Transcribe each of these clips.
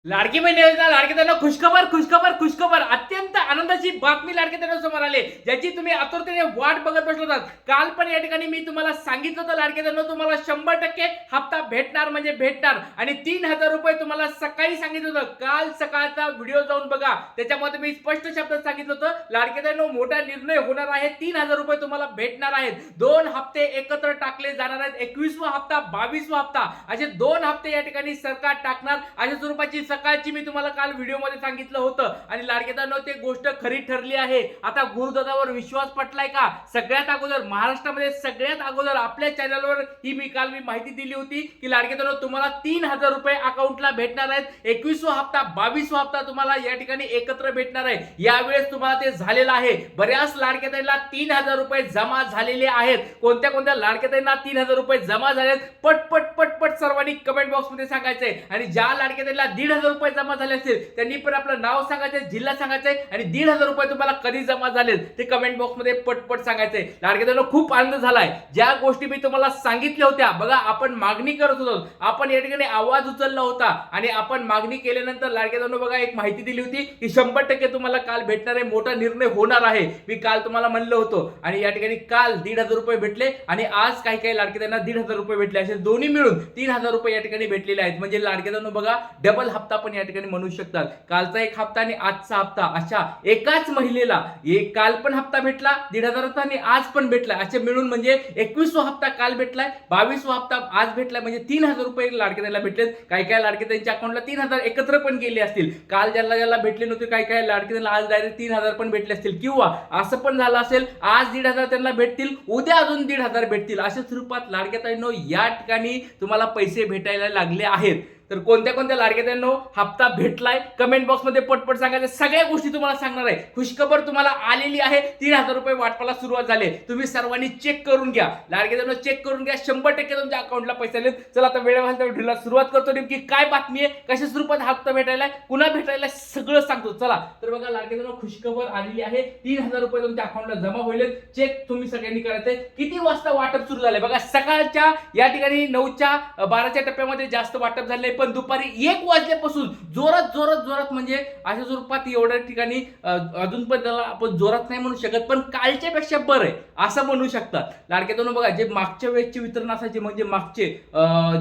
लाडकी बहीण योजना लाडकेदारांना खुशखबर खुशखबर खुशखबर अत्यंत आनंदाची बातमी लाडकेदारांसमोर आली ज्याची तुम्ही आतुरतेने वाट बघत बसलो होतात। काल पण या ठिकाणी मी तुम्हाला सांगितलं होतं लाडकेदारांना तुम्हाला 100% हप्ता भेटणार म्हणजे भेटणार आणि 3000 रुपये तुम्हाला सकाळी सांगितलं होतं। काल सकाळचा व्हिडिओ जाऊन बघा, त्याच्यामध्ये मी स्पष्ट शब्दात सांगितलं होतं लाडकेदारांनो मोठा निर्णय होणार आहे, 3000 रुपये तुम्हाला भेटणार आहेत। 2 हप्ते एकत्र टाकले जाणार आहेत, 21वा हप्ता 22वा हप्ता असे 2 हप्ते या ठिकाणी सरकार टाकणार। अशा स्वरूपाची सकाळची मी तुम्हाला काल व्हिडिओ मध्ये सांगितलं होतं आणि लाडकेदारांनो ते गोष्ट खरी ठरली आहे। आता गुरुदादावर विश्वास पटलाय का? सगळ्यात अगोदर महाराष्ट्रामध्ये सगळ्यात अगोदर आपल्या चॅनलवर ही मी काल माहिती दिली होती की लाडकेदारांनो तुम्हाला 3000 रुपये अकाउंटला भेटणार आहेत। 21वा हप्ता 22वा हप्ता तुम्हाला या ठिकाणी एकत्र भेटणार आहे। यावेळेस तुम्हाला ते झालेलं आहे। बऱ्याच लाडकेदारांना 3000 रुपये जमा झालेले आहेत। कोणत्या कोणत्या लाडकेदारांना 3000 रुपये जमा झालेत पटपट पटपट सर्वांनी कमेंट बॉक्स मध्ये सांगायचंय आणि ज्या लाडकेदारांना 1500 रुपये जमा झाले असतील त्यांनी पण आपलं नाव सांगायचंय, जिल्हा सांगायचंय आणि 1500 रुपये तुम्हाला कधी जमा झाले ते कमेंट बॉक्स मध्ये पटपट सांगायचंय। लाडकेदारांनो खूप आनंद झालाय। ज्या गोष्टी मी तुम्हाला सांगितल्या होत्या बघा, आपण मागणी करत होतो, आपण या ठिकाणी आवाज उचलला होता आणि आपण मागणी केल्यानंतर लाडकेदारांनो बघा एक माहिती दिली होती की 100% तुम्हाला काल भेटणार आहे, मोठा निर्णय होणार आहे। मी काल तुम्हाला म्हणलं होतं आणि या ठिकाणी काल 1500 रुपये भेटले आणि आज काही काही लाडकेदारांना 1500 रुपये भेटले, असे दोन्ही मिळून 3000 रुपये या ठिकाणी भेटलेले आहेत। म्हणजे लाडकेदारांनो बघा डबल हप्ता पण या ठिकाणी म्हणू शकतात। कालचा एक हप्ता आणि आजचा हप्ता अशा एकाच महिलेला काल पण हप्ता भेटला 1500 आणि आज पण भेटला, असे मिळून म्हणजे 21वा हप्ता काल भेटलाय, 22वा हप्ता आज भेटलाय, म्हणजे 3000 रुपये लाडकेदारांना भेटलेत। काही काही लाडकेदारांच्या अकाउंटला 3000 एकत्र पण गेले असतील। काल ज्याला ज्याला भेटले नव्हते काही काही लाडकेदारांना आज डायरेक्ट 3000 पण भेटले असतील किंवा असं पण झालं असेल आज 1500 त्यांना भेटतील, उद्या अजून 1500 भेटतील। अशा स्वरूपात लाडकेदारांनो या ठिकाणी तुम्हाला पैसे भेटायला लागले आहेत। तर कोणत्या कोणत्या लाडकेदारांनो हप्ता भेटलाय कमेंट बॉक्स मध्ये पटपट सांगायचं, सगळ्या गोष्टी तुम्हाला सांगणार आहे। खुशखबर तुम्हाला आलेली आहे, 3000 रुपये वाटपाला सुरुवात झाली। तुम्ही सर्वांनी चेक करून घ्या, लाडकेदारांनो चेक करून घ्या, 100% तुमच्या अकाउंटला पैसे आले। चला आता वेळ वाचता व्हिडिओला सुरुवात करतो। नेमकी काय बातमी आहे, कशा स्वरूपात हप्ता भेटायला, कुणा भेटायला सगळं सांगतो। चला तर बघा लाडकेदारांनो खुशखबर आलेली आहे, 3000 रुपये तुमच्या अकाउंटला जमा होईल। चेक तुम्ही सगळ्यांनी करायचंय। किती वाजता वाटप सुरू झालंय बघा, सकाळच्या या ठिकाणी 9च्या 12च्या टप्प्यामध्ये जास्त वाटप झाले, पण दुपारी 1 वाजल्यापासून जोरात जोरात जोरात म्हणजे अशा स्वरूपात एवढ्या ठिकाणी अजून पण त्याला आपण जोरात नाही म्हणू शकत, पण कालच्या पेक्षा बरं आहे असं म्हणू शकतात। लाडकेदारांनो बघा जे मागच्या वेळेचे वितरण असायचे म्हणजे मागचे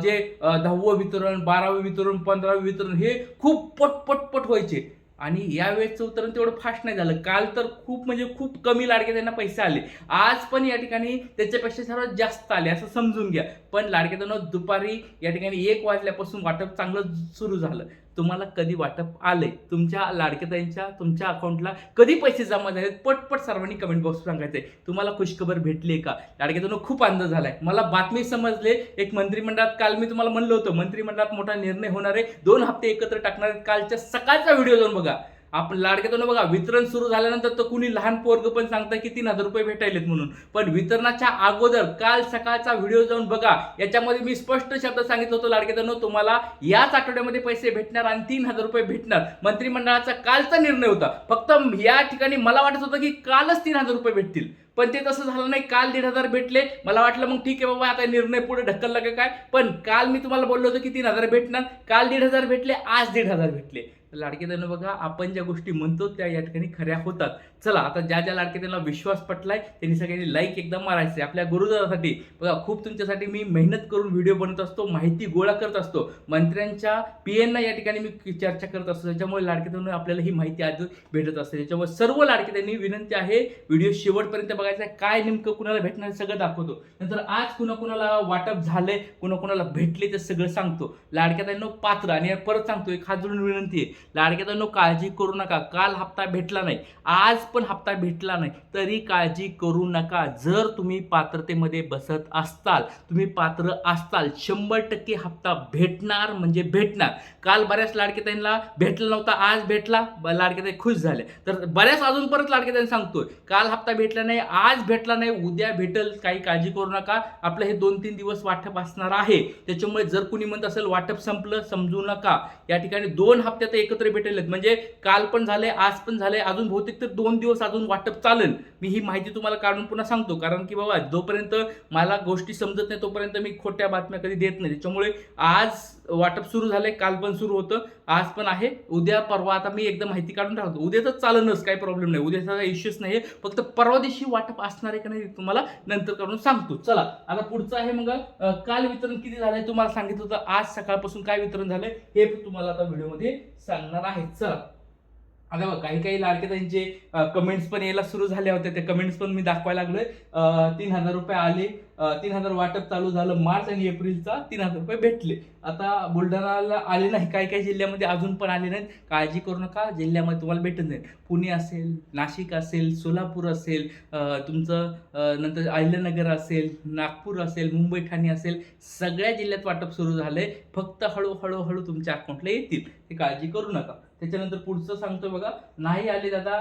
जे 10वे वितरण, 12वे वितरण, 15वे वितरण हे खूप पटपट व्हायचे आणि या वेळेचं वितरण तेवढं फास्ट नाही झालं। काल तर खूप म्हणजे खूप कमी लाडकेदारांना पैसे आले, आज पण या ठिकाणी त्याच्यापेक्षा सर्वात जास्त आले असं समजून घ्या। पण लाडकेदारांनो दुपारी या ठिकाणी 1 वाजल्यापासून वाटप चांगलं सुरू झालं। तुम्हाला कधी वाटप आलंय, तुमच्या लाडकेदारांच्या तुमच्या अकाउंटला कधी पैसे जमा झालेत पटपट सर्वांनी कमेंट बॉक्स सांगायचंय। तुम्हाला खुशखबर भेटली का? लाडकेदारांनो खूप आनंद झालाय, मला बातमी समजले। एक मंत्रिमंडळात काल मी तुम्हाला म्हणलं होतं मंत्रिमंडळात मोठा निर्णय होणार आहे, 2 हप्ते एकत्र टाकणार आहेत। कालच्या सकाळचा व्हिडिओ जाऊन बघा। आपण लाडकेदारांनो बघा वितरण सुरू झाल्यानंतर तर कुणी लहान पोरग पण सांगतं की 3000 रुपये भेटायलेत म्हणून, पण वितरणाच्या अगोदर काल सकाळचा व्हिडिओ जाऊन बघा। याच्यामध्ये मी स्पष्ट शब्दात सांगितलं होतं लाडकेदारांनो तुम्हाला याच आठवड्यामध्ये पैसे भेटणार आणि 3000 रुपये भेटणार। मंत्रिमंडळाचा कालचा निर्णय होता, फक्त या ठिकाणी मला वाटत होतं की कालच 3000 रुपये भेटतील, पण ते तसं झालं नाही। काल 1500 भेटले, मला वाटलं मग ठीक आहे बाबा आता निर्णय पुढे ढकलला का काय, पण काल मी तुम्हाला बोललो होतो की 3000 भेटणार, काल 1500 भेटले, आज 1500 भेटले। लाडकेदारांनो बघा आपण ज्या गोष्टी म्हणतो त्या या ठिकाणी खऱ्या होतात। चला आता ज्या ज्या लाडकेदारांना विश्वास पटलाय त्यांनी सगळ्यांनी लाईक एकदम मारायचे आपल्या गुरुदादासाठी। बघा खूप तुमच्यासाठी मी मेहनत करून व्हिडिओ बनवत असतो, माहिती गोळा करत असतो, मंत्र्यांच्या पीएनना या ठिकाणी मी चर्चा करत असतो, त्याच्यामुळे लाडकेदारांनो आपल्याला ही माहिती आज भेटत असते। त्याच्यामुळे सर्व लाडकेदारांनी विनंती आहे व्हिडिओ शेवटपर्यंत बघायचा, काय नेमकं कुणाला भेटणार सगळं दाखवतो। नंतर आज कुणाला वाटप झालंय, कुणाला भेटले ते सगळं सांगतो। लाडकेदारांनो पात्र आणि परत सांगतो एक हात जोडून विनंती आहे, लाडकेदारांनो काळजी करू नका। काल हप्ता भेटला नाही, आज पण हप्ता भेटला नाही तरी काळजी करू नका। जर तुम्ही पात्रतेमध्ये बसत असताल, तुम्ही पात्र असताल, 100% हप्ता भेटणार म्हणजे भेटणार। काल बऱ्याच लाडकेदारांना भेटला नव्हता, आज भेटला, लाडकेदार खुश झाले। तर बऱ्याच अजून परत लाडकेदारांना सांगतोय काल हप्ता भेटला नाही, आज भेटला नाही, उद्या भेटेल, काही काळजी करू नका। आपलं हे 2-3 दिवस वाटप असणार आहे, त्याच्यामुळे जर कुणी म्हणत असेल वाटप संपलं समजू नका। या ठिकाणी 2 हप्त्यात एकत्र भेटेल, म्हणजे काल पण झाले, आज पण झाले, अजून बहुतेक तर 2 दिवस अजून वाटप चालेल। मी ही माहिती तुम्हाला काढून पुन्हा सांगतो, कारण की बाबा जोपर्यंत मला गोष्टी समजत नाही तोपर्यंत मी खोट्या बातम्या कधी देत नाही. त्याच्यामुळे आज वाटप सुरू झालंय, काल पण सुरू होतं, आज पण आहे, उद्या परवा आता मी एकदम माहिती काढून राहतो. उद्या तर चालणच, काही प्रॉब्लेम नाही, उद्याचा इश्यूच नाही. फक्त परवा दिवशी वाटप असणार आहे का नाही तुम्हाला नंतर करून सांगतो. चला आता पुढचं आहे मग काल वितरण किती झालंय तुम्हाला सांगितलं होतं, आज सकाळपासून काय वितरण झालंय हे तुम्हाला आता व्हिडिओमध्ये सांगणार आहे. चला आता बघा काही काही लाडक्यातांचे कमेंट्स पण यायला सुरू झाल्या होत्या, त्या कमेंट्स पण मी दाखवायला लागलोय. 3,000 रुपये आले, 3,000 वाटप चालू झालं, मार्च आणि एप्रिलचा 3,000 रुपये भेटले. आता बुलढाणाला आले नाही, काही काही जिल्ह्यामध्ये अजून पण आले नाहीत, काळजी करू नका, जिल्ह्यामध्ये तुम्हाला भेटत नाही. पुणे असेल, नाशिक असेल, सोलापूर असेल, तुमचं नंतर अहिल्यानगर असेल, नागपूर असेल, मुंबई ठाणे असेल, सगळ्या जिल्ह्यात वाटप सुरू झालंय. फक्त हळूहळू तुमच्या अकाउंटला येतील, ते काळजी करू नका. त्याच्यानंतर पुढचं सांगतो बघा, नाही आले दादा,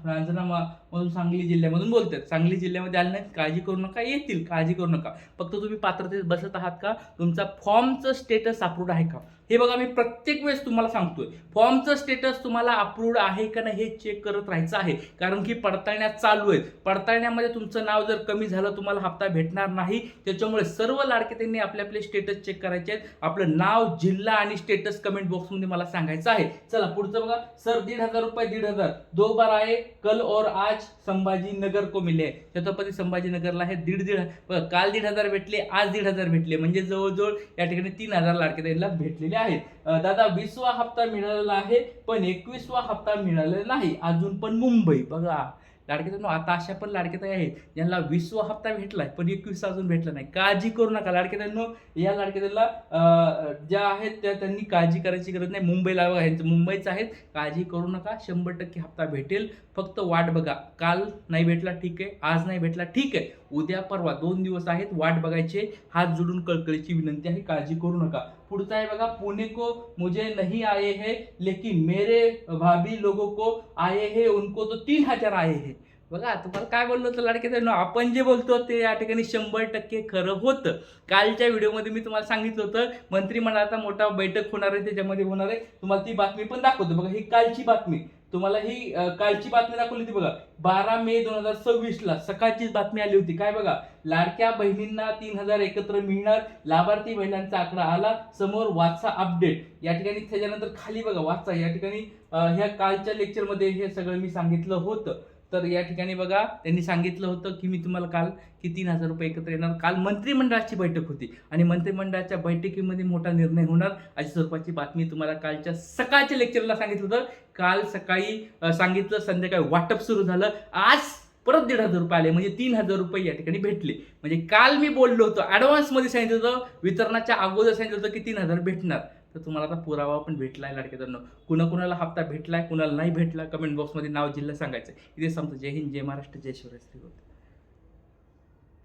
रांजणा सांगली जिल्ह्यामधून बोलतात, सांगली जिल्ह्यामध्ये आले नाहीत, काळजी करू नका, येतील, काळजी करू नका. फक्त तुम्ही पात्रतेत बसत आहात का, तुमचा फॉर्मचं स्टेटस अप्रूव्ड आहे का, हे बघा. मी प्रत्येक वेळेस तुम्हाला सांगतोय, फॉर्मचं स्टेटस तुम्हाला अप्रूव्ड आहे का नाही हे चेक करत राहायचं आहे, कारण की पडताळण्या चालू आहेत. पडताळण्यामध्ये तुमचं नाव जर कमी झालं तुम्हाला हप्ता भेटणार नाही. त्याच्यामुळे सर्व लाडकेतांनी आपले आपले स्टेटस चेक करायचे आहेत. आपलं नाव, जिल्हा आणि स्टेटस कमेंट बॉक्समध्ये मला सांगायचं आहे. चला पुढचं बघा, सर 1,500 रुपये, 1,500 2 बार आए, कल और आज संभाजीनगर को मिले. छत्रपती संभाजीनगरला आहे 1,500. काल 1,500 भेटले, आज 1,500 भेटले, म्हणजे जवळजवळ या ठिकाणी 3,000 लाडकेतांना भेटलेले आहेत. दादा 20वा हप्ता मिळालेला आहे, पण 21वा हप्ता मिळालेला नाही अजून, पण मुंबई. बघा लाडकेतांनो, आता अशा पण लाडकेताई आहेत ज्यांना 20वा हप्ता भेटलाय पण 21 अजून भेटला नाही. काळजी करू नका लाडकेतांनो, या लाडकेतांना ज्या आहेत त्या त्यांनी काळजी करायची गरज नाही. मुंबईला मुंबईचं आहेत, काळजी करू नका, 100% हप्ता भेटेल. फक्त वाट बघा, काल नाही भेटला ठीक आहे, आज नाही भेटला ठीक आहे, उद्या परवा 2 दिवस आहेत, वाट बघायचे. हात जोडून कळकळीची विनंती आहे, काळजी करू नका. पुढचा आहे बघा, पुणे को मुझे नहीं आए हैं लेकिन मेरे भाभी लोगों को आए हैं, उनको तो 3,000 आए हैं. बघा तुम्हाला काय बोललो होतं लाडकेतांनो, आपण जे बोलतो ते या ठिकाणी 100% खरं होतं. कालच्या व्हिडिओमध्ये मी तुम्हाला सांगितलं होतं मंत्रिमंडळाचा मोठा बैठक होणार आहे, त्याच्यामध्ये होणार आहे. तुम्हाला ती बातमी पण दाखवतो बघा, ही कालची बातमी, तुम्हाला ही कालची बातमी दाखवली होती बघा. 12 मे 2026 सकाळचीच बातमी आली होती. काय बघा, लाडक्या बहिणींना 3,000 एकत्र मिळणार, लाभार्थी महिलांचा आकडा आला समोर, वाचा अपडेट. या ठिकाणी त्याच्यानंतर खाली बघा वाचा, या ठिकाणी ह्या कालच्या लेक्चरमध्ये हे सगळं मी सांगितलं होतं. तर या ठिकाणी बघा, त्यांनी सांगितलं होतं की मी तुम्हाला काल की 3,000 रुपये एकत्र येणार. काल मंत्रिमंडळाची बैठक होती आणि मंत्रिमंडळाच्या बैठकीमध्ये मोठा निर्णय होणार अशा स्वरूपाची बातमी तुम्हाला कालच्या सकाळच्या लेक्चरला सांगितलं होतं. काल सकाळी सांगितलं, संध्याकाळी वाटप सुरू झालं, आज परत 1,500 रुपये आले, म्हणजे 3,000 रुपये या ठिकाणी भेटले. म्हणजे काल मी बोललो होतो, ॲडव्हान्समध्ये सांगितलं होतं, वितरणाच्या अगोदर सांगितलं होतं की 3,000 भेटणार. तर तुम्हाला आता पुरावा पण भेटलाय लाडकेतांनो. कुणाकुणाला हप्ता भेटलाय, कुणाला नाही भेटला, कमेंट बॉक्समध्ये नाव, जिल्हा सांगायचं. इथे सांगतो. जय हिंद, जय महाराष्ट्र, जय शिवराय.